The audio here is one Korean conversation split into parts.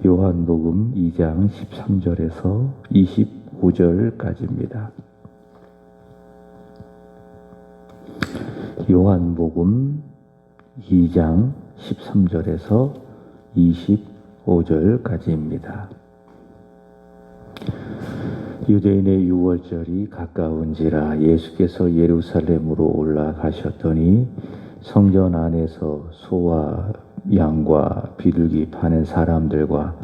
요한복음 2장 13절에서 25절까지입니다. 요한복음 2장 13절에서 25절까지입니다. 유대인의 유월절이 가까운지라 예수께서 예루살렘으로 올라가셨더니 성전 안에서 소와 양과 비둘기 파는 사람들과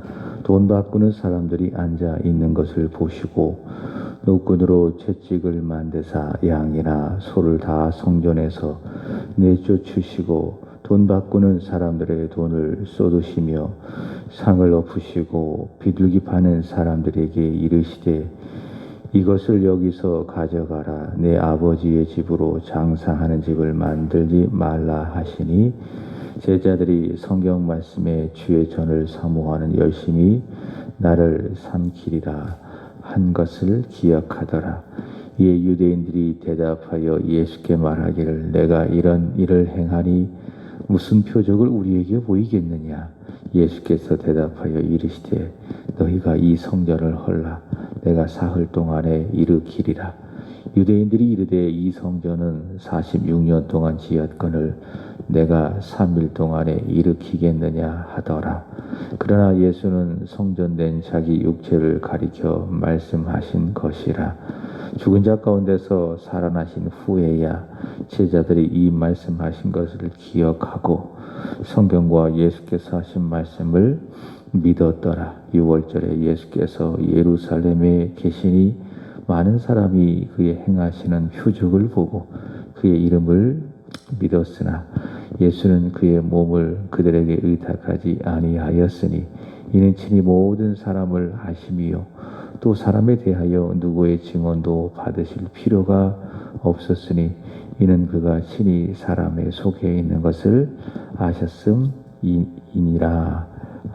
돈 바꾸는 사람들이 앉아 있는 것을 보시고 노끈으로 채찍을 만드사 양이나 소를 다 성전에서 내쫓으시고 돈 바꾸는 사람들의 돈을 쏟으시며 상을 엎으시고 비둘기 파는 사람들에게 이르시되 이것을 여기서 가져가라. 내 아버지의 집으로 장사하는 집을 만들지 말라 하시니 제자들이 성경 말씀에 주의 전을 사모하는 열심히 나를 삼키리라 한 것을 기억하더라. 이에 유대인들이 대답하여 예수께 말하기를 내가 이런 일을 행하니 무슨 표적을 우리에게 보이겠느냐. 예수께서 대답하여 이르시되 너희가 이 성전을 헐라 내가 사흘 동안에 일으키리라. 유대인들이 이르되 이 성전은 46년 동안 지었거늘 내가 3일 동안에 일으키겠느냐 하더라. 그러나 예수는 성전된 자기 육체를 가리켜 말씀하신 것이라. 죽은 자 가운데서 살아나신 후에야 제자들이 이 말씀하신 것을 기억하고 성경과 예수께서 하신 말씀을 믿었더라. 유월절에 예수께서 예루살렘에 계시니 많은 사람이 그의 행하시는 표적을 보고 그의 이름을 믿었으나 예수는 그의 몸을 그들에게 의탁하지 아니하였으니 이는 친히 모든 사람을 아심이요 또 사람에 대하여 누구의 증언도 받으실 필요가 없었으니 이는 그가 친히 사람의 속에 있는 것을 아셨음이니라.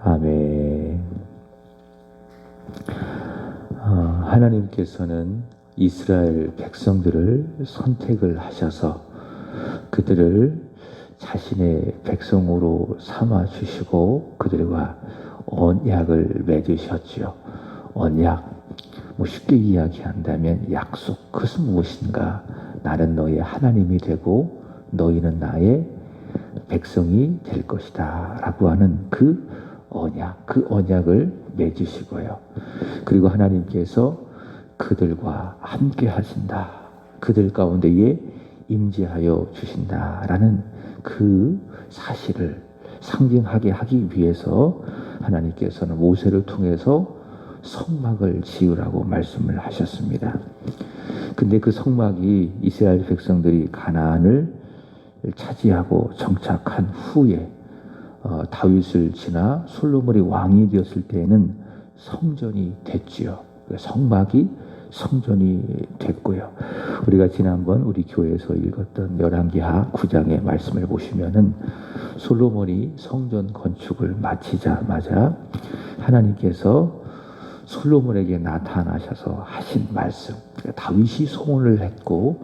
아멘. 하나님께서는 이스라엘 백성들을 선택을 하셔서 그들을 자신의 백성으로 삼아 주시고 그들과 언약을 맺으셨지요. 언약, 쉽게 이야기한다면 약속, 그것은 무엇인가? 나는 너의 하나님이 되고 너희는 나의 백성이 될 것이다 라고 하는 그 언약을 맺으시고요. 그리고 하나님께서 그들과 함께 하신다. 그들 가운데에 임재하여 주신다라는 그 사실을 상징하게 하기 위해서 하나님께서는 모세를 통해서 성막을 지으라고 말씀을 하셨습니다. 근데 그 성막이 이스라엘 백성들이 가나안을 차지하고 정착한 후에 다윗을 지나 솔로몬이 왕이 되었을 때에는 성전이 됐지요. 성막이 성전이 됐고요. 우리가 지난번 우리 교회에서 읽었던 열왕기하 9장의 말씀을 보시면은 솔로몬이 성전 건축을 마치자마자 하나님께서 솔로몬에게 나타나셔서 하신 말씀, 그러니까 다윗이 소원을 했고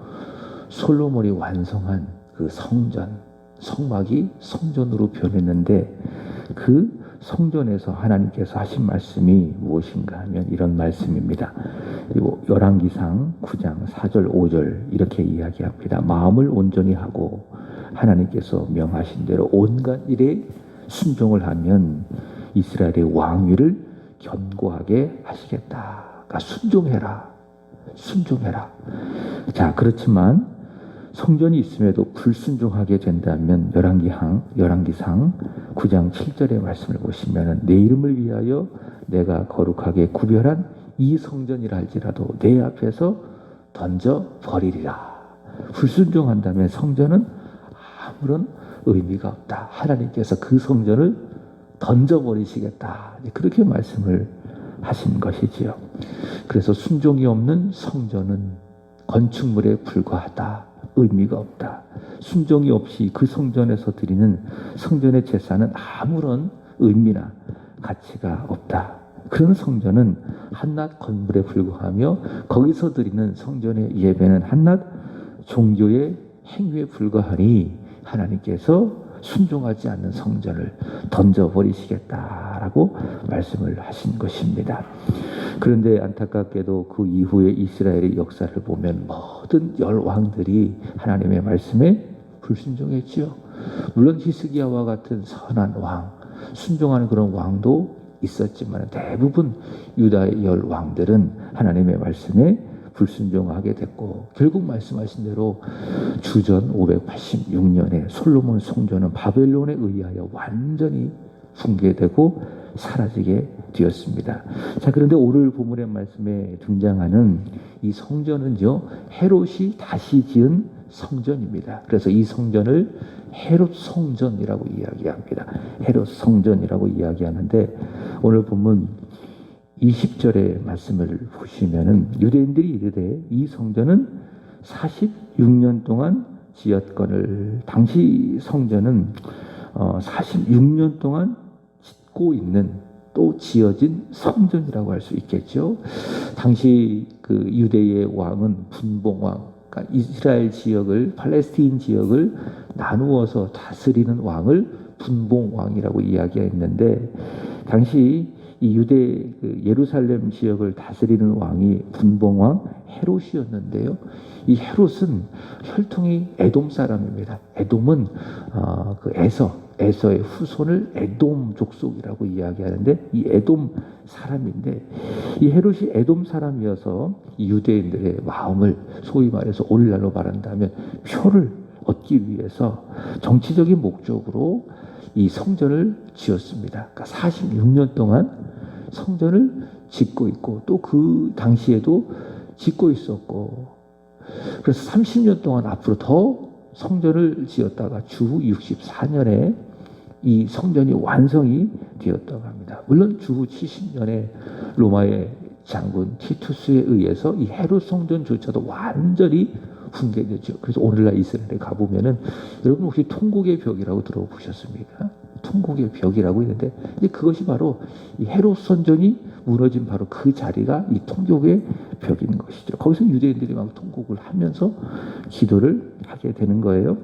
솔로몬이 완성한 그 성막이 성전으로 변했는데 그 성전에서 하나님께서 하신 말씀이 무엇인가 하면 이런 말씀입니다. 열왕기상 9장 4절 5절 이렇게 이야기합니다. 마음을 온전히 하고 하나님께서 명하신 대로 온갖 일에 순종을 하면 이스라엘의 왕위를 견고하게 하시겠다. 그러니까 순종해라. 자, 그렇지만 성전이 있음에도 불순종하게 된다면 열왕기상 9장 7절의 말씀을 보시면 내 이름을 위하여 내가 거룩하게 구별한 이 성전이라 할지라도 내 앞에서 던져버리리라. 불순종한다면 성전은 아무런 의미가 없다. 하나님께서 그 성전을 던져버리시겠다. 그렇게 말씀을 하신 것이지요. 그래서 순종이 없는 성전은 건축물에 불과하다. 의미가 없다. 순종이 없이 그 성전에서 드리는 성전의 제사는 아무런 의미나 가치가 없다. 그런 성전은 한낱 건물에 불과하며 거기서 드리는 성전의 예배는 한낱 종교의 행위에 불과하니 하나님께서 순종하지 않는 성전을 던져버리시겠다라고 말씀을 하신 것입니다. 그런데 안타깝게도 그 이후에 이스라엘의 역사를 보면 모든 열 왕들이 하나님의 말씀에 불순종했지요. 물론 히스기야와 같은 선한 왕, 순종하는 그런 왕도 있었지만 대부분 유다의 열 왕들은 하나님의 말씀에 불순종하게 됐고, 결국 말씀하신 대로 주전 586년에 솔로몬 성전은 바벨론에 의하여 완전히 붕괴되고 사라지게 되었습니다. 자, 그런데 오늘 본문의 말씀에 등장하는 이 성전은요, 헤롯이 다시 지은 성전입니다. 그래서 이 성전을 헤롯 성전이라고 이야기합니다. 헤롯 성전이라고 이야기하는데, 오늘 본문 20절의 말씀을 보시면은 유대인들이 이르되 이 성전은 46년 동안 지었거늘, 당시 성전은 46년 동안 짓고 있는, 또 지어진 성전이라고 할 수 있겠죠. 당시 그 유대의 왕은 분봉왕, 그러니까 이스라엘 지역을, 팔레스틴 지역을 나누어서 다스리는 왕을 분봉왕이라고 이야기했는데, 당시 이 유대 그 예루살렘 지역을 다스리는 왕이 분봉왕 헤롯이었는데요. 이 헤롯은 혈통이 에돔 사람입니다. 에돔은 그 에서의 후손을 에돔 족속이라고 이야기하는데, 이 에돔 사람인데, 이 헤롯이 에돔 사람이어서 이 유대인들의 마음을 소위 말해서 오늘날로 말한다면 표를 얻기 위해서 정치적인 목적으로 이 성전을 지었습니다. 그러니까 46년 동안 성전을 짓고 있고, 또 그 당시에도 짓고 있었고, 그래서 30년 동안 앞으로 더 성전을 지었다가 주후 64년에 이 성전이 완성이 되었다고 합니다. 물론 주후 70년에 로마의 장군 티투스에 의해서 이 헤롯 성전조차도 완전히 붕괴되죠. 그래서 오늘날 이스라엘에 가보면은, 여러분 혹시 통곡의 벽이라고 들어보셨습니까? 통곡의 벽이라고 있는데, 이제 그것이 바로 이 헤롯 성전이 무너진 바로 그 자리가 이 통곡의 벽인 것이죠. 거기서 유대인들이 막 통곡을 하면서 기도를 하게 되는 거예요.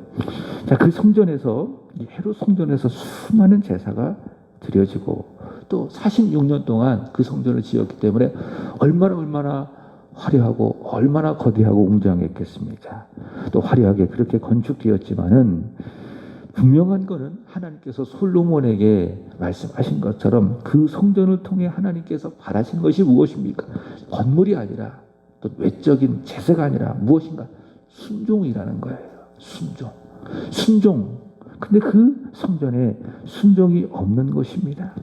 자, 그 성전에서, 이 헤롯 성전에서 수많은 제사가 드려지고, 또 46년 동안 그 성전을 지었기 때문에 얼마나 화려하고 얼마나 거대하고 웅장했겠습니까? 또 화려하게 그렇게 건축되었지만은, 분명한 것은 하나님께서 솔로몬에게 말씀하신 것처럼 그 성전을 통해 하나님께서 바라신 것이 무엇입니까? 건물이 아니라, 또 외적인 제사가 아니라 무엇인가? 순종이라는 거예요. 순종. 근데 그 성전에 순종이 없는 것입니다.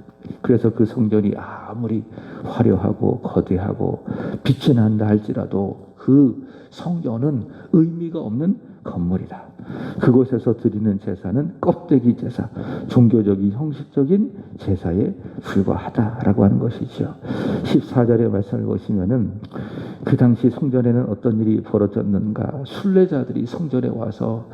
그래서 그 성전이 아무리 화려하고 거대하고 빛이 난다 할지라도 그 성전은 의미가 없는 건물이다. 그곳에서 드리는 제사는 껍데기 제사, 종교적인 형식적인 제사에 불과하다라고 하는 것이죠. 14절의 말씀을 보시면은, 그 당시 성전에는 어떤 일이 벌어졌는가? 순례자들이 성전에 와서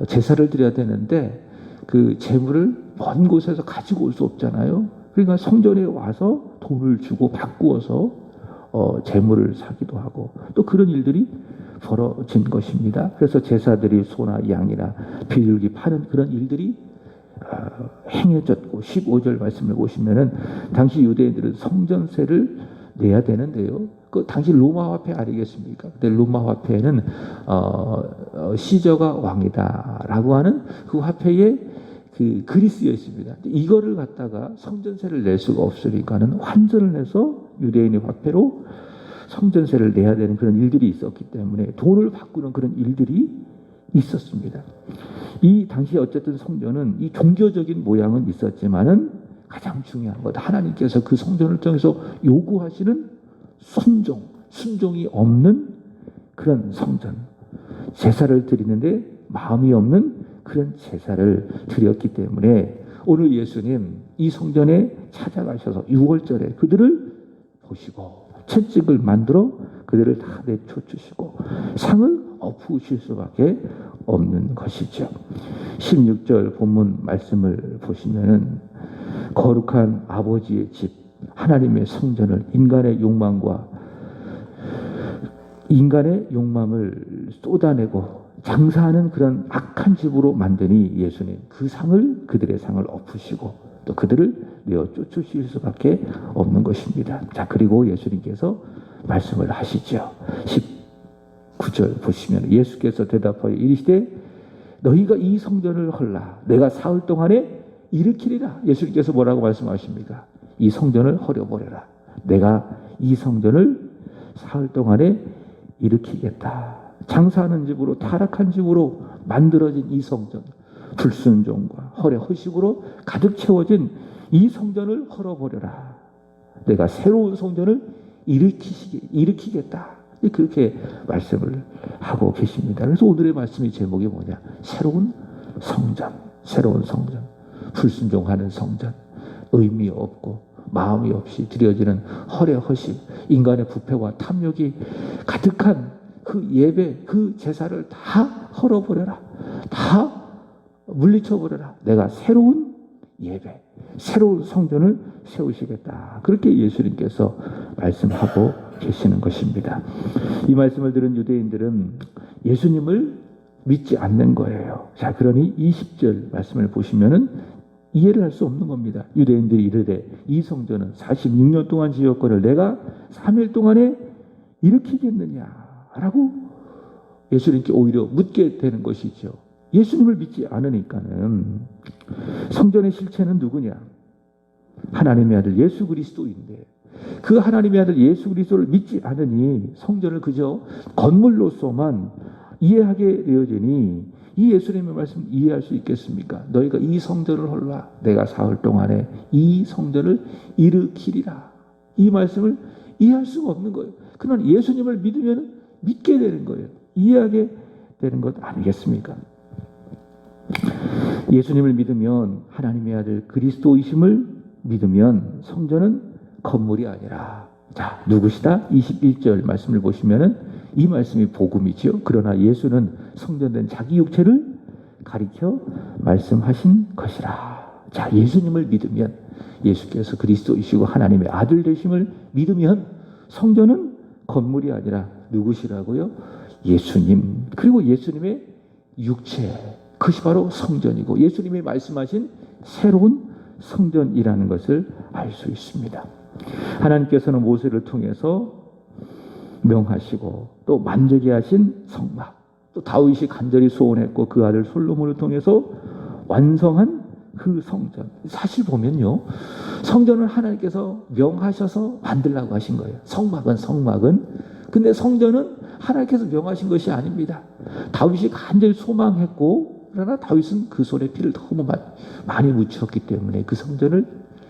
제사를 드려야 되는데 그 제물을 먼 곳에서 가지고 올 수 없잖아요. 그러니까 성전에 와서 돈을 주고 바꾸어서 제물을 사기도 하고, 또 그런 일들이 벌어진 것입니다. 그래서 제사들이 소나 양이나 비둘기 파는 그런 일들이 행해졌고, 15절 말씀을 보시면은 당시 유대인들은 성전세를 내야 되는데요. 그 당시 로마 화폐 아니겠습니까? 근데 로마 화폐는 시저가 왕이다라고 하는 그 화폐에 그 글이 쓰여 있습니다. 이거를 갖다가 성전세를 낼 수가 없으니까는 환전을 해서 유대인의 화폐로 성전세를 내야 되는 그런 일들이 있었기 때문에 돈을 바꾸는 그런 일들이 있었습니다. 이 당시 어쨌든 성전은 이 종교적인 모양은 있었지만은 가장 중요한 것, 하나님께서 그 성전을 통해서 요구하시는 순종이 없는 그런 성전, 제사를 드리는데 마음이 없는 그런 제사를 드렸기 때문에 오늘 예수님 이 성전에 찾아가셔서 6월절에 그들을 보시고 채찍을 만들어 그들을 다 내쫓으시고 상을 엎으실 수밖에 없는 것이죠. 16절 본문 말씀을 보시면은, 거룩한 아버지의 집 하나님의 성전을 인간의 욕망을 쏟아내고 장사하는 그런 악한 집으로 만드니 예수님 그 상을, 그들의 상을 엎으시고 또 그들을 내어 쫓으실 수밖에 없는 것입니다. 자, 그리고 예수님께서 말씀을 하시죠. 19절 보시면 예수께서 대답하여 이르시되 너희가 이 성전을 헐라 내가 사흘 동안에 일으키리라. 예수님께서 뭐라고 말씀하십니까? 이 성전을 헐어버려라. 내가 이 성전을 사흘 동안에 일으키겠다. 장사하는 집으로, 타락한 집으로 만들어진 이 성전, 불순종과 헐의 허식으로 가득 채워진 이 성전을 헐어버려라. 내가 새로운 성전을 일으키겠다. 그렇게 말씀을 하고 계십니다. 그래서 오늘의 말씀의 제목이 뭐냐? 새로운 성전, 새로운 성전. 불순종하는 성전, 의미 없고 마음이 없이 드려지는 헐의 허식, 인간의 부패와 탐욕이 가득한 그 예배, 그 제사를 다 헐어버려라. 다 물리쳐버려라. 내가 새로운 예배, 새로운 성전을 세우시겠다. 그렇게 예수님께서 말씀하고 계시는 것입니다. 이 말씀을 들은 유대인들은 예수님을 믿지 않는 거예요. 자, 그러니 20절 말씀을 보시면은 이해를 할 수 없는 겁니다. 유대인들이 이르되 이 성전은 46년 동안 지었거늘 내가 3일 동안에 일으키겠느냐라고 예수님께 오히려 묻게 되는 것이죠. 예수님을 믿지 않으니까는 성전의 실체는 누구냐? 하나님의 아들 예수 그리스도인데 그 하나님의 아들 예수 그리스도를 믿지 않으니 성전을 그저 건물로서만 이해하게 되어지니 이 예수님의 말씀 이해할 수 있겠습니까? 너희가 이 성전을 헐라 내가 사흘 동안에 이 성전을 일으키리라. 이 말씀을 이해할 수가 없는 거예요. 그러나 예수님을 믿으면 믿게 되는 거예요. 이해하게 되는 것 아니겠습니까? 예수님을 믿으면 하나님의 아들 그리스도이심을 믿으면 성전은 건물이 아니라 자, 누구시다? 21절 말씀을 보시면은 이 말씀이 복음이죠. 그러나 예수는 성전된 자기 육체를 가리켜 말씀하신 것이라. 자, 예수님을 믿으면 예수께서 그리스도이시고 하나님의 아들 되심을 믿으면 성전은 건물이 아니라 누구시라고요? 예수님. 그리고 예수님의 육체. 그것이 바로 성전이고 예수님이 말씀하신 새로운 성전이라는 것을 알 수 있습니다. 하나님께서는 모세를 통해서 명하시고 또 만들게 하신 성막, 또 다윗이 간절히 소원했고 그 아들 솔로몬을 통해서 완성한 그 성전. 사실 보면요, 성전을 하나님께서 명하셔서 만들라고 하신 거예요. 성막은. 근데 성전은 하나님께서 명하신 것이 아닙니다. 다윗이 간절히 소망했고 그러나 다윗은 그 손에 피를 너무 많이 묻혔기 때문에 그 성전을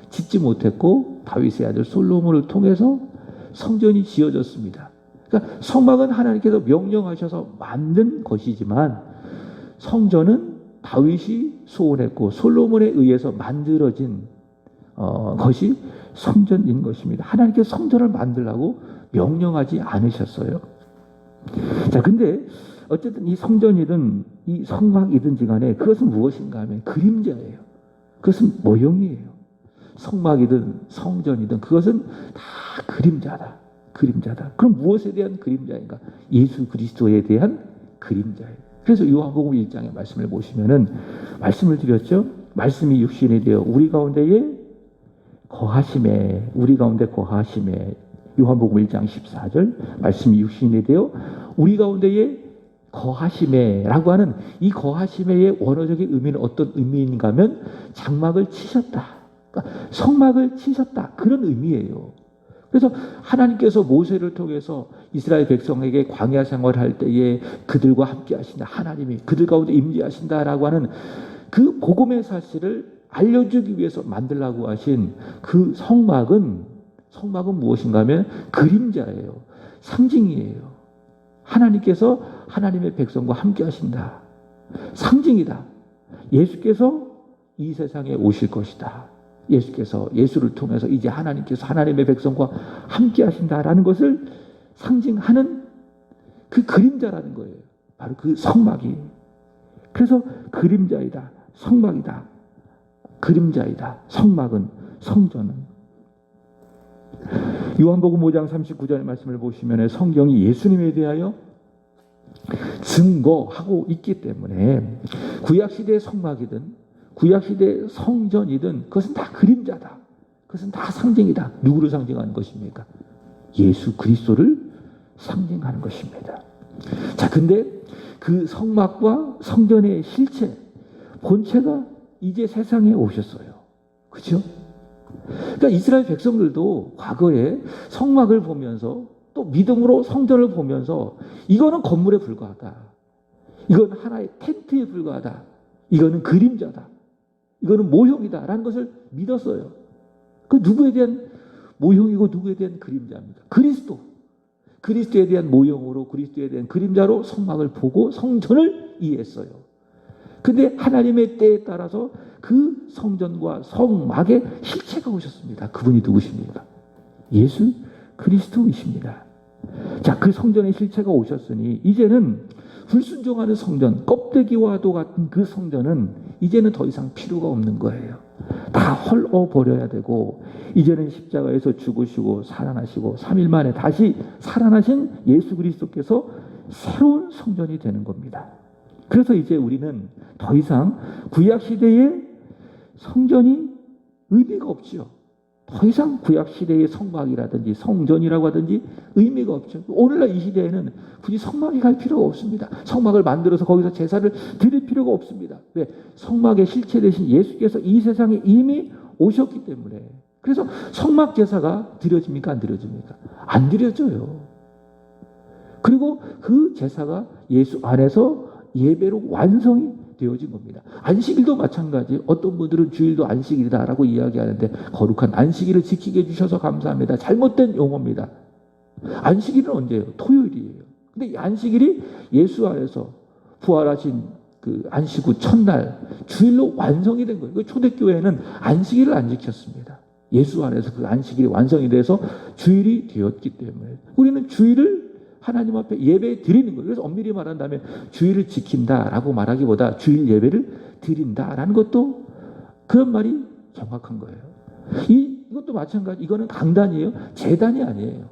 짓지 못했고 다윗의 아들 솔로몬을 통해서 성전이 지어졌습니다. 그러니까 성막은 하나님께서 명령하셔서 만든 것이지만 성전은 다윗이 소원했고 솔로몬에 의해서 만들어진 것이 성전인 것입니다. 하나님께서 성전을 만들라고 명령하지 않으셨어요. 자, 근데 어쨌든 이 성전이든 이 성막이든지 간에 그것은 무엇인가 하면 그림자예요. 그것은 모형이에요. 성막이든 성전이든 그것은 다 그림자다. 그럼 무엇에 대한 그림자인가? 예수 그리스도에 대한 그림자예요. 그래서 요한복음 1장의 말씀을 보시면은 말씀을 드렸죠. 말씀이 육신이 되어 우리 가운데 거하심에 요한복음 1장 14절 말씀이 육신이 되어 우리 가운데에 거하심에라고 하는 이 거하심의 원어적인 의미는 어떤 의미인가 하면 장막을 치셨다. 그러니까 성막을 치셨다. 그런 의미예요. 그래서 하나님께서 모세를 통해서 이스라엘 백성에게 광야 생활할 때에 그들과 함께 하신다. 하나님이 그들 가운데 임재하신다라고 하는 그 복음의 사실을 알려주기 위해서 만들라고 하신 그 성막은 무엇인가 하면 그림자예요. 상징이에요. 하나님께서 하나님의 백성과 함께 하신다. 상징이다. 예수께서 이 세상에 오실 것이다. 예수를 통해서 이제 하나님께서 하나님의 백성과 함께 하신다라는 것을 상징하는 그 그림자라는 거예요. 바로 그 성막이. 그래서 그림자이다. 성막이다. 그림자이다. 성막은, 성전은. 요한복음 5장 39절의 말씀을 보시면 성경이 예수님에 대하여 증거하고 있기 때문에 구약시대의 성막이든 구약시대의 성전이든 그것은 다 그림자다. 그것은 다 상징이다. 누구를 상징하는 것입니까? 예수 그리스도를 상징하는 것입니다. 자, 근데 그 성막과 성전의 실체, 본체가 이제 세상에 오셨어요. 그렇죠? 그러니까 이스라엘 백성들도 과거에 성막을 보면서 또 믿음으로 성전을 보면서 이거는 건물에 불과하다. 이건 하나의 텐트에 불과하다. 이거는 그림자다. 이거는 모형이다. 라는 것을 믿었어요. 그 누구에 대한 모형이고 누구에 대한 그림자입니까? 그리스도. 그리스도에 대한 모형으로 그리스도에 대한 그림자로 성막을 보고 성전을 이해했어요. 근데 하나님의 때에 따라서 그 성전과 성막의 실체가 오셨습니다. 그분이 누구십니까? 예수 그리스도이십니다. 자, 그 성전의 실체가 오셨으니 이제는 불순종하는 성전, 껍데기와도 같은 그 성전은 이제는 더 이상 필요가 없는 거예요. 다 헐어버려야 되고 이제는 십자가에서 죽으시고 살아나시고 3일 만에 다시 살아나신 예수 그리스도께서 새로운 성전이 되는 겁니다. 그래서 이제 우리는 더 이상 구약시대의 성전이 의미가 없죠. 더 이상 구약시대의 성막이라든지 성전이라고 하든지 의미가 없죠. 오늘날 이 시대에는 굳이 성막이 갈 필요가 없습니다. 성막을 만들어서 거기서 제사를 드릴 필요가 없습니다. 왜? 성막의 실체 되신 예수께서 이 세상에 이미 오셨기 때문에. 그래서 성막 제사가 드려집니까? 안 드려집니까? 안 드려져요. 그리고 그 제사가 예수 안에서 예배로 완성이 되어진 겁니다. 안식일도 마찬가지. 어떤 분들은 주일도 안식일이다라고 이야기하는데 거룩한 안식일을 지키게 해주셔서 감사합니다. 잘못된 용어입니다. 안식일은 언제예요? 토요일이에요. 근데 이 안식일이 예수 안에서 부활하신 그 안식 후 첫날 주일로 완성이 된 거예요. 초대교회는 안식일을 안 지켰습니다. 예수 안에서 그 안식일이 완성이 돼서 주일이 되었기 때문에 우리는 주일을 하나님 앞에 예배 드리는 거예요. 그래서 엄밀히 말한다면 주일을 지킨다라고 말하기보다 주일 예배를 드린다라는 것도 그런 말이 정확한 거예요. 이것도 마찬가지. 이거는 강단이에요. 제단이 아니에요.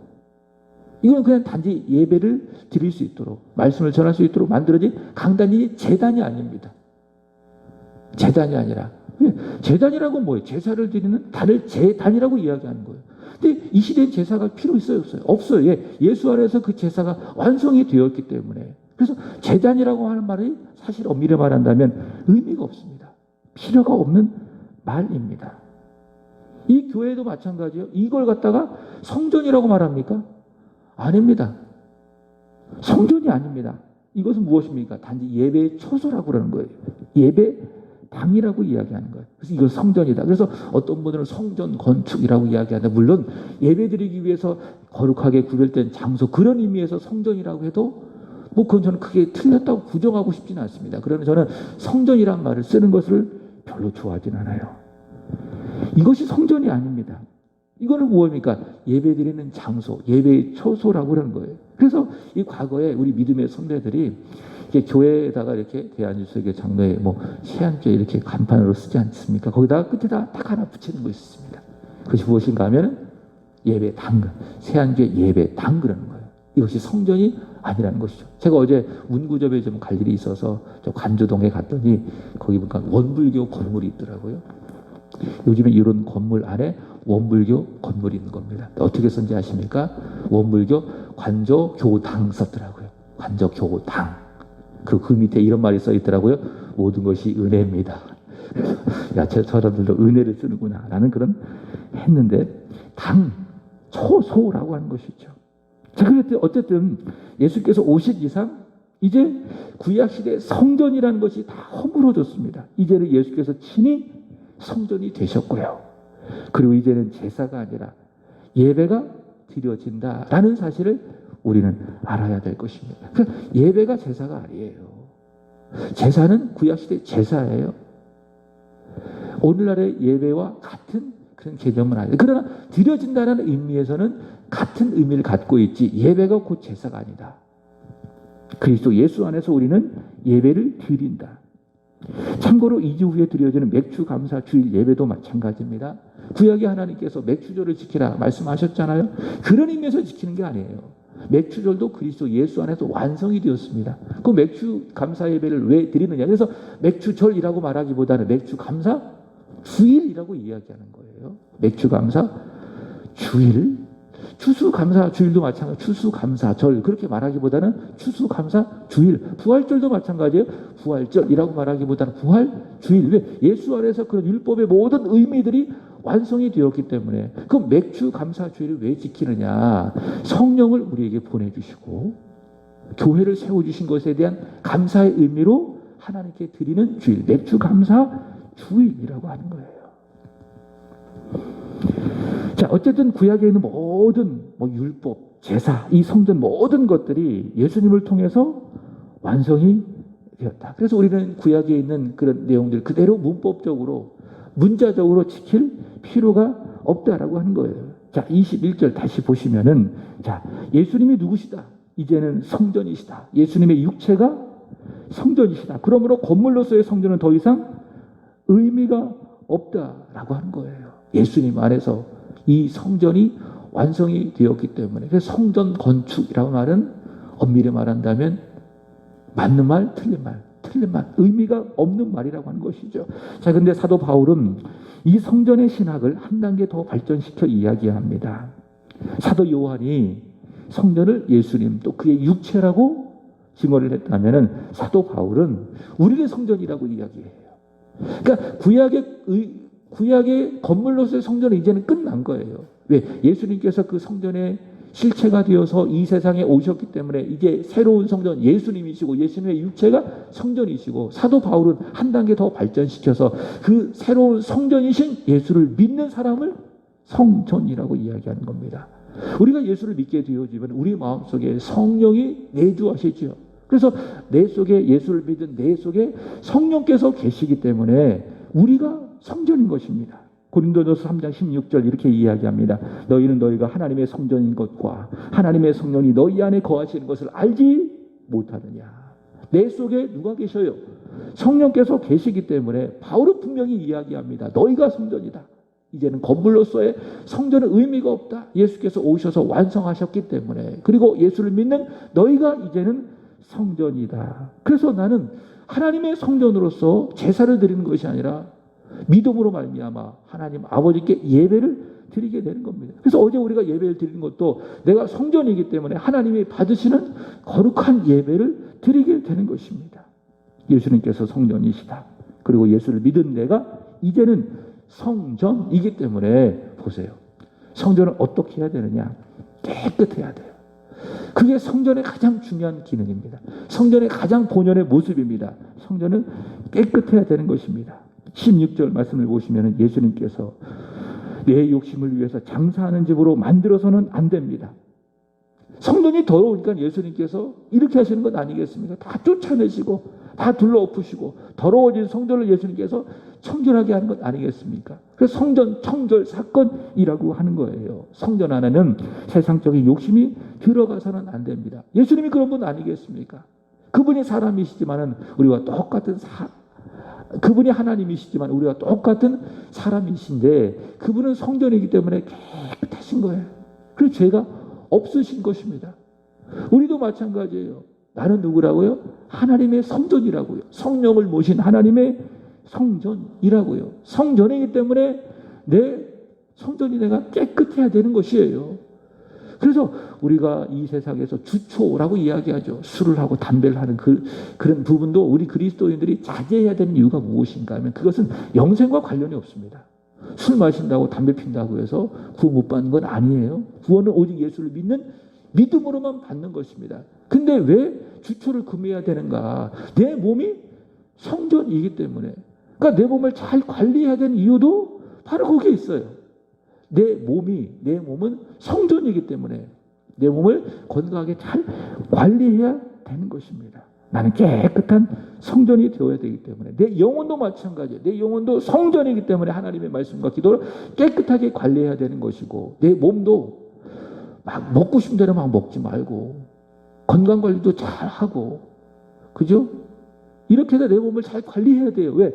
이건 그냥 단지 예배를 드릴 수 있도록 말씀을 전할 수 있도록 만들어진 강단이 제단이 아닙니다. 제단이 아니라 제단이라고 뭐예요? 제사를 드리는 단을 제단이라고 이야기하는 거예요. 근데 이 시대엔 제사가 필요 있어요? 없어요? 없어요. 예수 안에서 그 제사가 완성이 되었기 때문에. 그래서 제단이라고 하는 말이 사실 엄밀히 말한다면 의미가 없습니다. 필요가 없는 말입니다. 이 교회도 마찬가지예요. 이걸 갖다가 성전이라고 말합니까? 아닙니다. 성전이 아닙니다. 이것은 무엇입니까? 단지 예배의 초소라고 그러는 거예요. 예배당이라고 이야기하는 거예요. 그래서 이건 성전이다. 그래서 어떤 분들은 성전 건축이라고 이야기하는데 물론 예배드리기 위해서 거룩하게 구별된 장소 그런 의미에서 성전이라고 해도 뭐 그건 저는 크게 틀렸다고 부정하고 싶지는 않습니다. 그러나 저는 성전이란 말을 쓰는 것을 별로 좋아하진 않아요. 이것이 성전이 아닙니다. 이거는 무엇입니까? 예배드리는 장소, 예배의 초소라고 그러는 거예요. 그래서 이 과거에 우리 믿음의 선배들이 이렇게 교회에다가 이렇게 대한유수교 장로에 뭐 세안죄 이렇게 간판으로 쓰지 않습니까? 거기다가 끝에다 딱 하나 붙이는 거 있습니다. 그것이 무엇인가 하면 예배당, 세안죄 예배당 그러는 거예요. 이것이 성전이 아니라는 것이죠. 제가 어제 운구점에 좀 갈 일이 있어서 저 관주동에 갔더니 거기 보니까 원불교 건물이 있더라고요. 요즘에 이런 건물 안에 원불교 건물이 있는 겁니다. 어떻게 썼는지 아십니까? 원불교 관조교당 썼더라고요. 관조교당. 그 밑에 이런 말이 써 있더라고요. 모든 것이 은혜입니다. 야, 저 사람들도 은혜를 쓰는구나 라는 그런 했는데 당, 초소라고 하는 것이죠. 자, 그랬더니 어쨌든 예수께서 오신 이상 이제 구약시대의 성전이라는 것이 다 허물어졌습니다. 이제는 예수께서 친히 성전이 되셨고요. 그리고 이제는 제사가 아니라 예배가 드려진다라는 사실을 우리는 알아야 될 것입니다. 그러니까 예배가 제사가 아니에요. 제사는 구약시대 제사예요. 오늘날의 예배와 같은 그런 개념은 아니에요. 그러나 드려진다는 의미에서는 같은 의미를 갖고 있지 예배가 곧 제사가 아니다. 그리스도 예수 안에서 우리는 예배를 드린다. 참고로 2주 후에 드려지는 맥주 감사 주일 예배도 마찬가지입니다. 구약의 하나님께서 맥주절을 지키라 말씀하셨잖아요. 그런 의미에서 지키는 게 아니에요. 맥주절도 그리스도 예수 안에서 완성이 되었습니다. 그 맥주 감사 예배를 왜 드리느냐? 그래서 맥주절이라고 말하기보다는 맥주 감사 주일이라고 이야기하는 거예요. 맥주 감사 주일, 추수감사 주일도 마찬가지, 추수감사절 그렇게 말하기보다는 추수감사 주일, 부활절도 마찬가지예요. 부활절이라고 말하기보다는 부활주일. 왜? 예수 안에서 그런 율법의 모든 의미들이 완성이 되었기 때문에. 그럼 맥주감사 주일을 왜 지키느냐? 성령을 우리에게 보내주시고 교회를 세워주신 것에 대한 감사의 의미로 하나님께 드리는 주일, 맥주감사 주일이라고 하는 거예요. 자, 어쨌든 구약에 있는 모든 율법, 제사, 이 성전 모든 것들이 예수님을 통해서 완성이 되었다. 그래서 우리는 구약에 있는 그런 내용들 그대로 문법적으로, 문자적으로 지킬 필요가 없다라고 하는 거예요. 자, 21절 다시 보시면은, 자, 예수님이 누구시다? 이제는 성전이시다. 예수님의 육체가 성전이시다. 그러므로 건물로서의 성전은 더 이상 의미가 없다라고 하는 거예요. 예수님 안에서 이 성전이 완성이 되었기 때문에. 그래서 성전 건축이라고 말은 엄밀히 말한다면 맞는 말, 틀린 말, 의미가 없는 말이라고 하는 것이죠. 자, 근데 사도 바울은 이 성전의 신학을 한 단계 더 발전시켜 이야기합니다. 사도 요한이 성전을 예수님 또 그의 육체라고 증언을 했다면은 사도 바울은 우리의 성전이라고 이야기해요. 그러니까 구약의 건물로서의 성전은 이제는 끝난 거예요. 왜? 예수님께서 그 성전의 실체가 되어서 이 세상에 오셨기 때문에 이제 새로운 성전 예수님이시고 예수님의 육체가 성전이시고, 사도 바울은 한 단계 더 발전시켜서 그 새로운 성전이신 예수를 믿는 사람을 성전이라고 이야기하는 겁니다. 우리가 예수를 믿게 되어지면 우리 마음속에 성령이 내주하시죠. 그래서 내 속에 예수를 믿은 내 속에 성령께서 계시기 때문에 우리가 성전인 것입니다. 고린도전서 3장 16절 이렇게 이야기합니다. 너희는 너희가 하나님의 성전인 것과 하나님의 성령이 너희 안에 거하시는 것을 알지 못하느냐. 내 속에 누가 계셔요? 성령께서 계시기 때문에 바울은 분명히 이야기합니다. 너희가 성전이다. 이제는 건물로서의 성전은 의미가 없다. 예수께서 오셔서 완성하셨기 때문에. 그리고 예수를 믿는 너희가 이제는 성전이다. 그래서 나는 하나님의 성전으로서 제사를 드리는 것이 아니라 믿음으로 말미암아 하나님 아버지께 예배를 드리게 되는 겁니다. 그래서 어제 우리가 예배를 드리는 것도 내가 성전이기 때문에 하나님이 받으시는 거룩한 예배를 드리게 되는 것입니다. 예수님께서 성전이시다. 그리고 예수를 믿은 내가 이제는 성전이기 때문에 보세요. 성전은 어떻게 해야 되느냐? 깨끗해야 돼요. 그게 성전의 가장 중요한 기능입니다. 성전의 가장 본연의 모습입니다. 성전은 깨끗해야 되는 것입니다. 16절 말씀을 보시면 예수님께서 내 욕심을 위해서 장사하는 집으로 만들어서는 안 됩니다. 성전이 더러우니까 예수님께서 이렇게 하시는 것 아니겠습니까? 다 쫓아내시고 다 둘러엎으시고 더러워진 성전을 예수님께서 청결하게 하는 것 아니겠습니까? 그래서 성전 청결 사건이라고 하는 거예요. 성전 안에는 세상적인 욕심이 들어가서는 안 됩니다. 예수님이 그런 분 아니겠습니까? 그분이 사람이시지만은 우리와 똑같은 그분이 하나님이시지만 우리와 똑같은 사람이신데 그분은 성전이기 때문에 깨끗하신 거예요. 그리고 죄가 없으신 것입니다. 우리도 마찬가지예요. 나는 누구라고요? 하나님의 성전이라고요. 성령을 모신 하나님의 성전이라고요. 성전이기 때문에 내 성전이 내가 깨끗해야 되는 것이에요. 그래서 우리가 이 세상에서 주초라고 이야기하죠. 술을 하고 담배를 하는 그런 부분도 우리 그리스도인들이 자제해야 되는 이유가 무엇인가 하면 그것은 영생과 관련이 없습니다. 술 마신다고 담배 핀다고 해서 구원 못 받는 건 아니에요. 구원은 오직 예수를 믿는 믿음으로만 받는 것입니다. 근데 왜 주초를 금해야 되는가? 내 몸이 성전이기 때문에. 그러니까 내 몸을 잘 관리해야 되는 이유도 바로 거기에 있어요. 내 몸은 성전이기 때문에 내 몸을 건강하게 잘 관리해야 되는 것입니다. 나는 깨끗한 성전이 되어야 되기 때문에 내 영혼도 마찬가지예요. 내 영혼도 성전이기 때문에 하나님의 말씀과 기도를 깨끗하게 관리해야 되는 것이고 내 몸도 막 먹고 싶은 대로 막 먹지 말고 건강관리도 잘 하고 그죠? 이렇게 해서 내 몸을 잘 관리해야 돼요. 왜?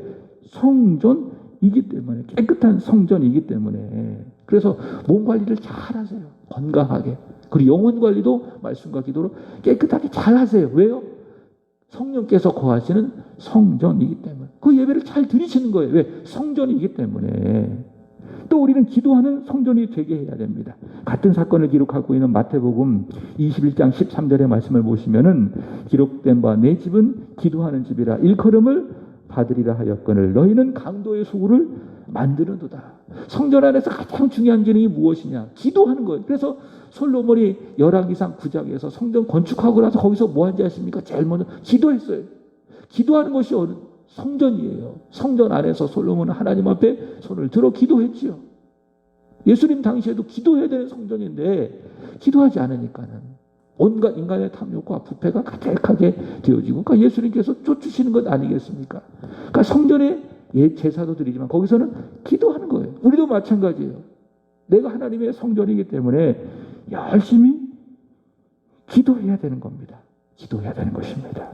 성전이기 때문에 깨끗한 성전이기 때문에 그래서 몸 관리를 잘 하세요. 건강하게 그리고 영혼 관리도 말씀과 기도로 깨끗하게 잘 하세요. 왜요? 성령께서 거하시는 성전이기 때문에. 그 예배를 잘 드리시는 거예요. 왜? 성전이기 때문에. 또 우리는 기도하는 성전이 되게 해야 됩니다. 같은 사건을 기록하고 있는 마태복음 21장 13절의 말씀을 보시면은 기록된 바 내 집은 기도하는 집이라 일컬음을 받으리라 하였거늘 너희는 강도의 소굴을 만드는도다. 성전 안에서 가장 중요한 기능이 무엇이냐? 기도하는 거예요. 그래서 솔로몬이 열왕기상 9장에서 성전 건축하고 나서 거기서 뭐 한지 아십니까? 제일 먼저 기도했어요. 기도하는 것이 성전이에요. 성전 안에서 솔로몬은 하나님 앞에 손을 들어 기도했지요. 예수님 당시에도 기도해야 되는 성전인데 기도하지 않으니까는 온갖 인간의 탐욕과 부패가 가득하게 되어지고, 그러니까 예수님께서 쫓으시는 것 아니겠습니까? 그러니까 성전에 제사도 드리지만 거기서는 기도하는 거예요. 우리도 마찬가지예요. 내가 하나님의 성전이기 때문에 열심히 기도해야 되는 겁니다. 기도해야 되는 것입니다.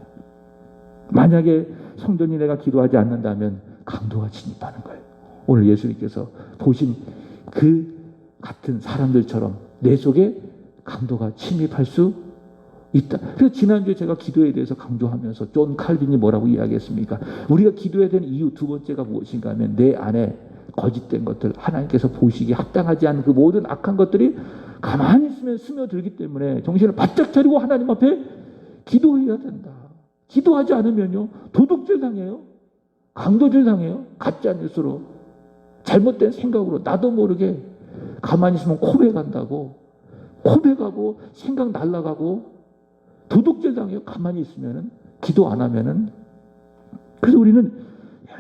만약에 성전이 내가 기도하지 않는다면 강도가 침입하는 거예요. 오늘 예수님께서 보신 그 같은 사람들처럼 내 속에 강도가 침입할 수 있다. 그래서 지난주에 제가 기도에 대해서 강조하면서 존 칼빈이 뭐라고 이야기했습니까? 우리가 기도해야 되는 이유 두 번째가 무엇인가 하면 내 안에 거짓된 것들, 하나님께서 보시기에 합당하지 않은 그 모든 악한 것들이 가만히 있으면 스며들기 때문에 정신을 바짝 차리고 하나님 앞에 기도해야 된다. 기도하지 않으면요, 도둑질 당해요. 강도질 당해요. 가짜 뉴스로, 잘못된 생각으로 나도 모르게 가만히 있으면 코베간다고, 코베가고 생각 날아가고 도둑질 당해요. 가만히 있으면은, 기도 안 하면은. 그래서 우리는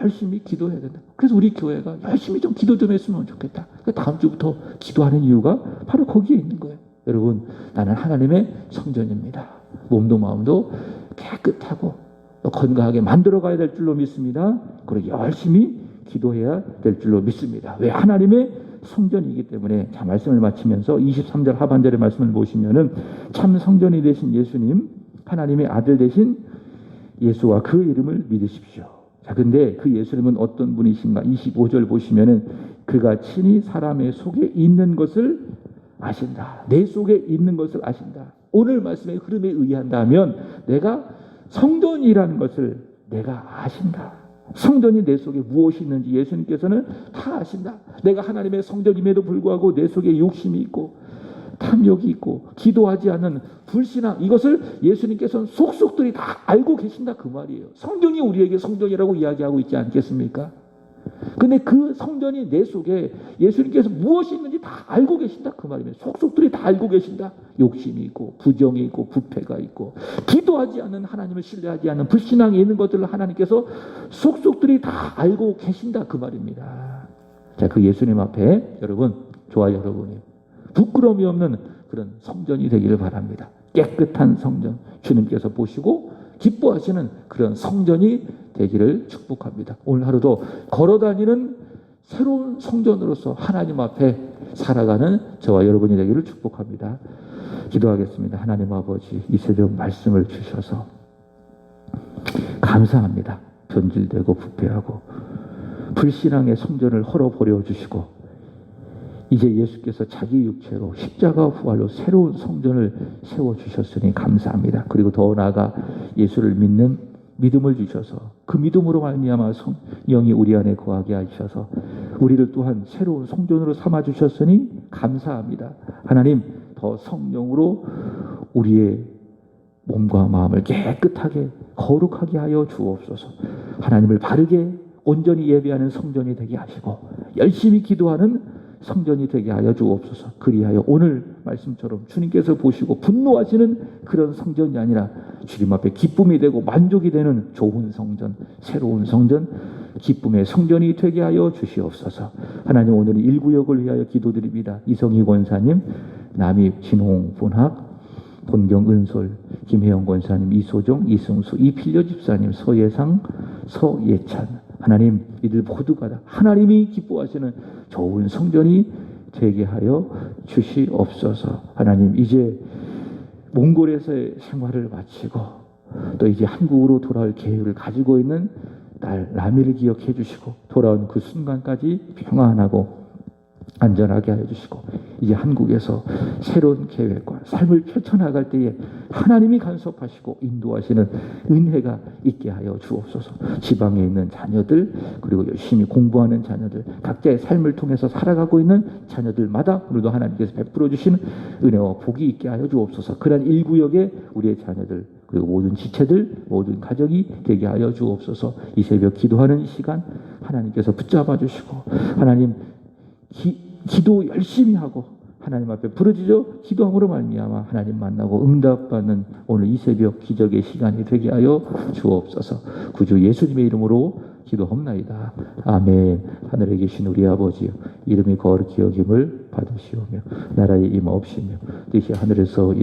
열심히 기도해야 된다. 그래서 우리 교회가 열심히 좀 기도 좀 했으면 좋겠다. 다음 주부터 기도하는 이유가 바로 거기에 있는 거예요. 여러분, 나는 하나님의 성전입니다. 몸도 마음도 깨끗하고 건강하게 만들어 가야 될 줄로 믿습니다. 그리고 열심히 기도해야 될 줄로 믿습니다. 왜? 하나님의 성전이기 때문에. 자, 말씀을 마치면서 23절 하반절의 말씀을 보시면은 참 성전이 되신 예수님, 하나님의 아들 되신 예수와 그 이름을 믿으십시오. 자, 근데 그 예수님은 어떤 분이신가? 25절 보시면은 그가 친히 사람의 속에 있는 것을 아신다. 내 속에 있는 것을 아신다. 오늘 말씀의 흐름에 의한다면 내가 성전이라는 것을 내가 아신다. 성전이 내 속에 무엇이 있는지 예수님께서는 다 아신다. 내가 하나님의 성전임에도 불구하고 내 속에 욕심이 있고 탐욕이 있고 기도하지 않는 불신앙, 이것을 예수님께서는 속속들이 다 알고 계신다, 그 말이에요. 성경이 우리에게 성전이라고 이야기하고 있지 않겠습니까? 근데 그 성전이 내 속에 예수님께서 무엇이 있는지 다 알고 계신다, 그 말입니다. 속속들이 다 알고 계신다. 욕심이 있고 부정이 있고 부패가 있고 기도하지 않는, 하나님을 신뢰하지 않는 불신앙이 있는 것들을 하나님께서 속속들이 다 알고 계신다, 그 말입니다. 자, 그 예수님 앞에 여러분, 저와 여러분이 부끄러움이 없는 그런 성전이 되기를 바랍니다. 깨끗한 성전, 주님께서 보시고 기뻐하시는 그런 성전이 되기를 축복합니다. 오늘 하루도 걸어다니는 새로운 성전으로서 하나님 앞에 살아가는 저와 여러분이 되기를 축복합니다. 기도하겠습니다. 하나님 아버지, 이 새벽 말씀을 주셔서 감사합니다. 변질되고 부패하고 불신앙의 성전을 헐어버려 주시고 이제 예수께서 자기 육체로 십자가 부활로 새로운 성전을 세워주셨으니 감사합니다. 그리고 더 나아가 예수를 믿는 믿음을 주셔서 그 믿음으로 말미암아 성령이 우리 안에 거하게 하셔서 우리를 또한 새로운 성전으로 삼아주셨으니 감사합니다. 하나님, 더 성령으로 우리의 몸과 마음을 깨끗하게 거룩하게 하여 주옵소서. 하나님을 바르게 온전히 예배하는 성전이 되게 하시고 열심히 기도하는 성전이 되게 하여 주옵소서. 그리하여 오늘 말씀처럼 주님께서 보시고 분노하시는 그런 성전이 아니라 주님 앞에 기쁨이 되고 만족이 되는 좋은 성전, 새로운 성전, 기쁨의 성전이 되게 하여 주시옵소서. 하나님, 오늘 일구역을 위하여 기도드립니다. 이성희 권사님, 남입 진홍 본학, 본경 은솔, 김혜영 권사님, 이소정, 이승수, 이필려 집사님, 서예상, 서예찬, 하나님, 이들 모두가 다 하나님이 기뻐하시는 좋은 성전이 되게 하여 주시옵소서. 하나님, 이제 몽골에서의 생활을 마치고 또 이제 한국으로 돌아올 계획을 가지고 있는 딸 라미를 기억해 주시고 돌아온 그 순간까지 평안하고 안전하게 하여 주시고 이제 한국에서 새로운 계획과 삶을 펼쳐나갈 때에 하나님이 간섭하시고 인도하시는 은혜가 있게 하여 주옵소서. 지방에 있는 자녀들, 그리고 열심히 공부하는 자녀들, 각자의 삶을 통해서 살아가고 있는 자녀들마다 오늘도 하나님께서 베풀어 주시는 은혜와 복이 있게 하여 주옵소서. 그러한 일구역에 우리의 자녀들, 그리고 모든 지체들, 모든 가정이 되게 하여 주옵소서. 이 새벽 기도하는 시간 하나님께서 붙잡아 주시고, 하나님 기도 열심히 하고 하나님 앞에 부르짖어 기도함으로 말미암아 하나님 만나고 응답받는 오늘 이 새벽 기적의 시간이 되게 하여 주옵소서. 구주 예수님의 이름으로 기도합나이다. 아멘. 하늘에 계신 우리 아버지여, 이름이 거룩히 여김을 받으시오며 나라의 임하옵시며 뜻이 하늘에서